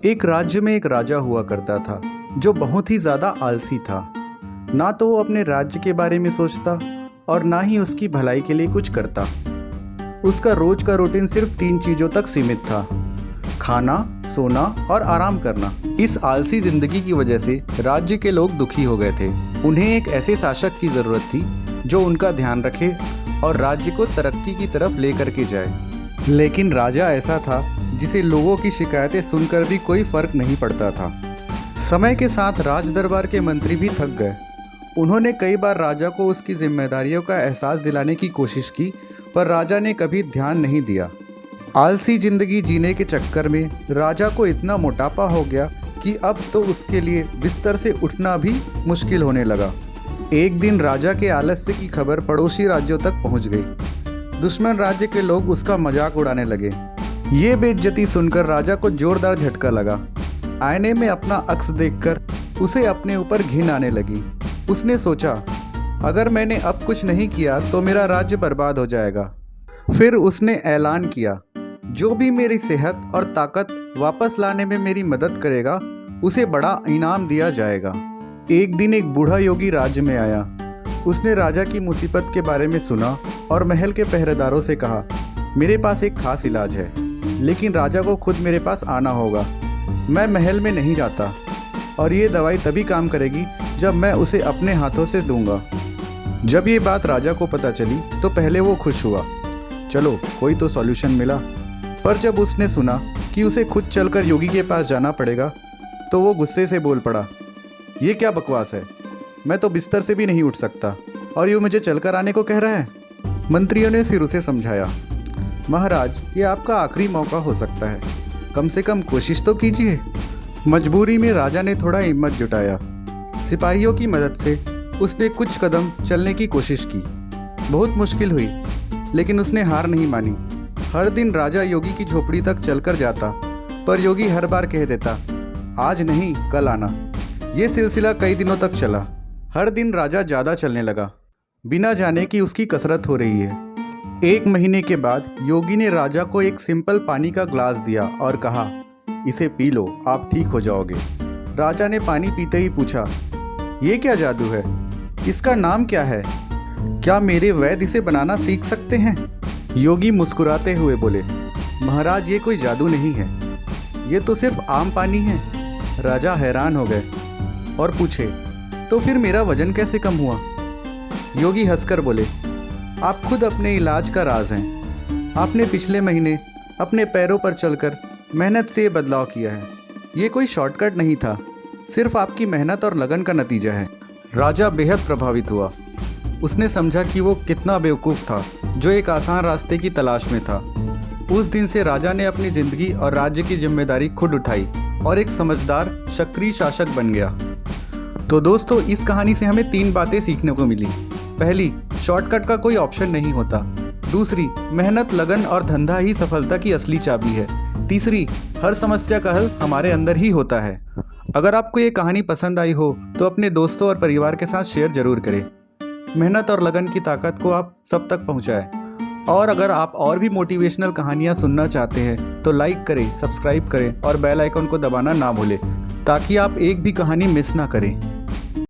एक राज्य में एक राजा हुआ करता था जो बहुत ही ज़्यादा आलसी था। ना तो वो अपने राज्य के बारे में सोचता और ना ही उसकी भलाई के लिए कुछ करता। उसका रोज का रूटीन सिर्फ 3 चीज़ों तक सीमित था: खाना, सोना और आराम करना। इस आलसी जिंदगी की वजह से राज्य के लोग दुखी हो गए थे। उन्हें एक ऐसे शासक की ज़रूरत थी जो उनका ध्यान रखे और राज्य को तरक्की की तरफ लेकर के जाए। लेकिन राजा ऐसा था जिसे लोगों की शिकायतें सुनकर भी कोई फर्क नहीं पड़ता था। समय के साथ राज दरबार के मंत्री भी थक गए। उन्होंने कई बार राजा को उसकी जिम्मेदारियों का एहसास दिलाने की कोशिश की, पर राजा ने कभी ध्यान नहीं दिया। आलसी जिंदगी जीने के चक्कर में राजा को इतना मोटापा हो गया कि अब तो उसके लिए बिस्तर से उठना भी मुश्किल होने लगा। एक दिन राजा के आलस्य की खबर पड़ोसी राज्यों तक पहुंच गई। दुश्मन राज्य के लोग उसका मजाक उड़ाने लगे। ये बेइज्जती सुनकर राजा को जोरदार झटका लगा। आईने में अपना अक्स देखकर उसे अपने ऊपर घिन आने लगी। उसने सोचा, अगर मैंने अब कुछ नहीं किया तो मेरा राज्य बर्बाद हो जाएगा। फिर उसने ऐलान किया, जो भी मेरी सेहत और ताकत वापस लाने में मेरी मदद करेगा उसे बड़ा इनाम दिया जाएगा। एक दिन एक बूढ़ा योगी राज्य में आया। उसने राजा की मुसीबत के बारे में सुना और महल के पहरेदारों से कहा, मेरे पास एक खास इलाज है, लेकिन राजा को खुद मेरे पास आना होगा। मैं महल में नहीं जाता और ये दवाई तभी काम करेगी जब मैं उसे अपने हाथों से दूंगा। जब ये बात राजा को पता चली तो पहले वो खुश हुआ, चलो कोई तो सॉल्यूशन मिला। पर जब उसने सुना कि उसे खुद चलकर योगी के पास जाना पड़ेगा तो वो गुस्से से बोल पड़ा, ये क्या बकवास है, मैं तो बिस्तर से भी नहीं उठ सकता और यूँ मुझे चलकर आने को कह रहा है। मंत्रियों ने फिर उसे समझाया, महाराज ये आपका आखिरी मौका हो सकता है, कम से कम कोशिश तो कीजिए। मजबूरी में राजा ने थोड़ा हिम्मत जुटाया। सिपाहियों की मदद से उसने कुछ कदम चलने की कोशिश की। बहुत मुश्किल हुई, लेकिन उसने हार नहीं मानी। हर दिन राजा योगी की झोपड़ी तक चलकर जाता, पर योगी हर बार कह देता, आज नहीं कल आना। ये सिलसिला कई दिनों तक चला। हर दिन राजा ज़्यादा चलने लगा, बिना जाने कि उसकी कसरत हो रही है। एक महीने के बाद योगी ने राजा को एक सिंपल पानी का ग्लास दिया और कहा, इसे पी लो, आप ठीक हो जाओगे। राजा ने पानी पीते ही पूछा, ये क्या जादू है, इसका नाम क्या है, क्या मेरे वैद्य इसे बनाना सीख सकते हैं? योगी मुस्कुराते हुए बोले, महाराज ये कोई जादू नहीं है, ये तो सिर्फ आम पानी है। राजा हैरान हो गए और पूछे, तो फिर मेरा वजन कैसे कम हुआ? योगी हंसकर बोले, आप खुद अपने इलाज का राज हैं। आपने पिछले महीने अपने पैरों पर चलकर मेहनत से ये बदलाव किया है। ये कोई शॉर्टकट नहीं था, सिर्फ आपकी मेहनत और लगन का नतीजा है। राजा बेहद प्रभावित हुआ। उसने समझा कि वो कितना बेवकूफ़ था जो एक आसान रास्ते की तलाश में था। उस दिन से राजा ने अपनी ज़िंदगी और राज्य की जिम्मेदारी खुद उठाई और एक समझदार सक्रिय शासक बन गया। तो दोस्तों, इस कहानी से हमें 3 बातें सीखने को मिली। पहली, शॉर्टकट का कोई ऑप्शन नहीं होता। दूसरी, मेहनत, लगन और धंधा ही सफलता की असली चाबी है। तीसरी, हर समस्या का हल हमारे अंदर ही होता है। अगर आपको ये कहानी पसंद आई हो तो अपने दोस्तों और परिवार के साथ शेयर जरूर करें। मेहनत और लगन की ताकत को आप सब तक पहुंचाएं। और अगर आप और भी मोटिवेशनल कहानियां सुनना चाहते हैं तो लाइक करें, सब्सक्राइब करें और बेल आइकन को दबाना ना भूलें, ताकि आप एक भी कहानी मिस ना करें।